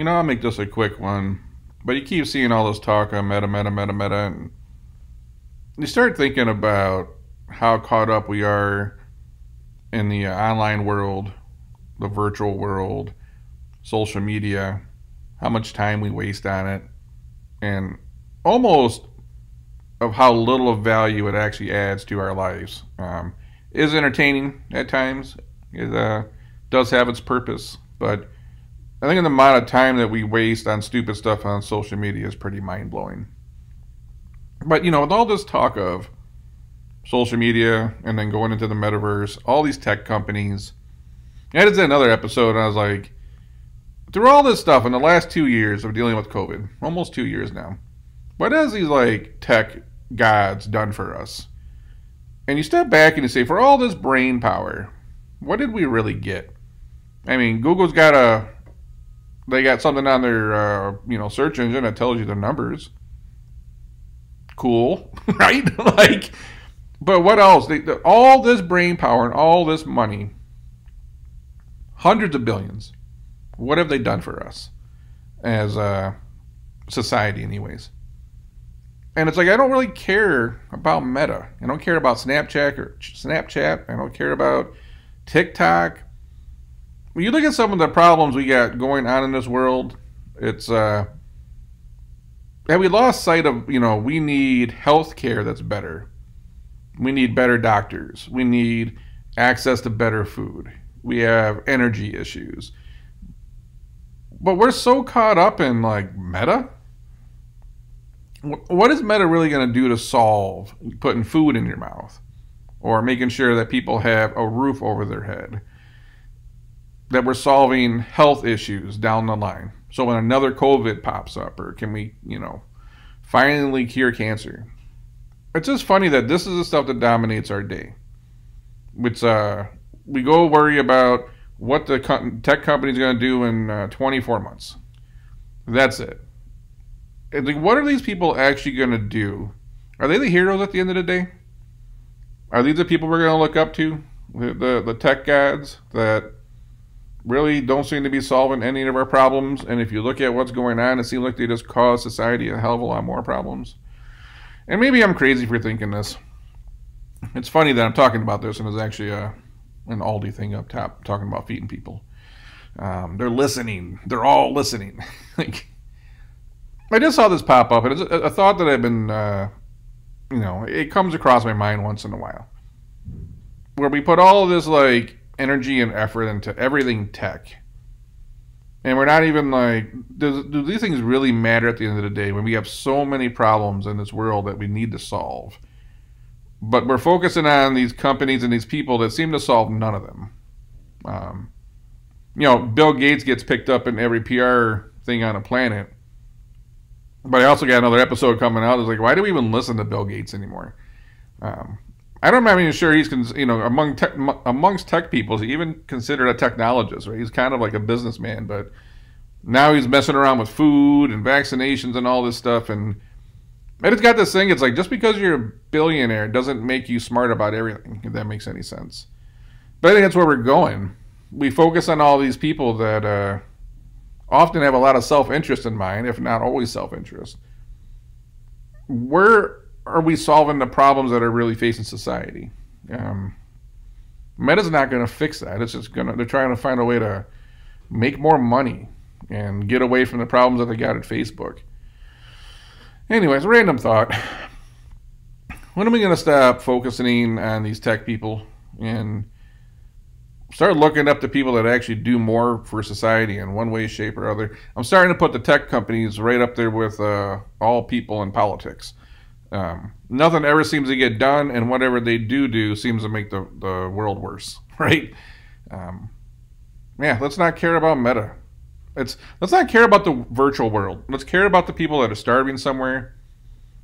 I'll make this a quick one, but you keep seeing all this talk on meta, and you start thinking about how caught up we are in the online world, the virtual world, social media, how much time we waste on it, and almost of how little of value it actually adds to our lives. Is entertaining at times. It does have its purpose, but I think the amount of time that we waste on stupid stuff on social media is pretty mind blowing. But with all this talk of social media and then going into the metaverse, all these tech companies, I did another episode and I was like, through all this stuff in the last 2 years of dealing with COVID, almost 2 years now, what has these tech gods done for us? And you step back and you say, for all this brain power, what did we really get? I mean, Google's they got something on their search engine that tells you the numbers. Cool, right? But what else? All this brain power and all this money, hundreds of billions. What have they done for us as a society, anyways? And it's I don't really care about Meta. I don't care about Snapchat. I don't care about TikTok. When you look at some of the problems we got going on in this world, it's have we lost sight of, we need health care that's better. We need better doctors. We need access to better food. We have energy issues. But we're so caught up in Meta. What is Meta really going to do to solve putting food in your mouth or making sure that people have a roof over their head? That we're solving health issues down the line. So when another COVID pops up, or can we, finally cure cancer? It's just funny that this is the stuff that dominates our day. It's we go worry about what the tech company's going to do in 24 months. That's it. It's what are these people actually going to do? Are they the heroes at the end of the day? Are these the people we're going to look up to? The tech gods that really don't seem to be solving any of our problems. And if you look at what's going on, it seems like they just cause society a hell of a lot more problems. And maybe I'm crazy for thinking this. It's funny that I'm talking about this, and it's actually an Aldi thing up top talking about feeding people. They're listening. They're all listening. I just saw this pop up, and it's a thought that I've been, it comes across my mind once in a while. Where we put all of this, energy and effort into everything tech. And we're not even do these things really matter at the end of the day when we have so many problems in this world that we need to solve? But we're focusing on these companies and these people that seem to solve none of them. Bill Gates gets picked up in every PR thing on the planet. But I also got another episode coming out. It's why do we even listen to Bill Gates anymore? I'm not even sure he's, amongst tech people, is he even considered a technologist, right? He's kind of like a businessman, but now he's messing around with food and vaccinations and all this stuff. And it's got this thing, it's just because you're a billionaire doesn't make you smart about everything, if that makes any sense. But I think that's where we're going. We focus on all these people that often have a lot of self-interest in mind, if not always self-interest. Where are we solving the problems that are really facing society? Meta's not going to fix that. It's just they're trying to find a way to make more money and get away from the problems that they got at Facebook. Anyways, random thought. When are we going to stop focusing on these tech people and start looking up to people that actually do more for society in one way, shape, or other? I'm starting to put the tech companies right up there with all people in politics. Nothing ever seems to get done, and whatever they do seems to make the world worse, right? Let's not care about Meta. Let's not care about the virtual world. Let's care about the people that are starving somewhere,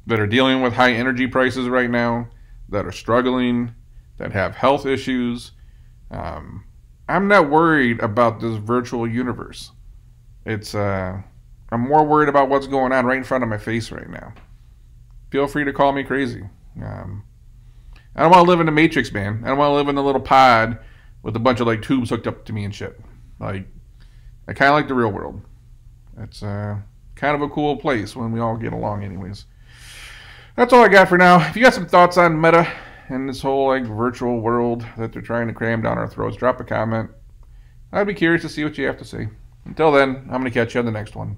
that are dealing with high energy prices right now, that are struggling, that have health issues. I'm not worried about this virtual universe. I'm more worried about what's going on right in front of my face right now. Feel free to call me crazy. I don't want to live in the Matrix, man. I don't want to live in a little pod with a bunch of tubes hooked up to me and shit. I kind of like the real world. It's kind of a cool place when we all get along anyways. That's all I got for now. If you got some thoughts on Meta and this whole like virtual world that they're trying to cram down our throats, drop a comment. I'd be curious to see what you have to say. Until then, I'm going to catch you on the next one.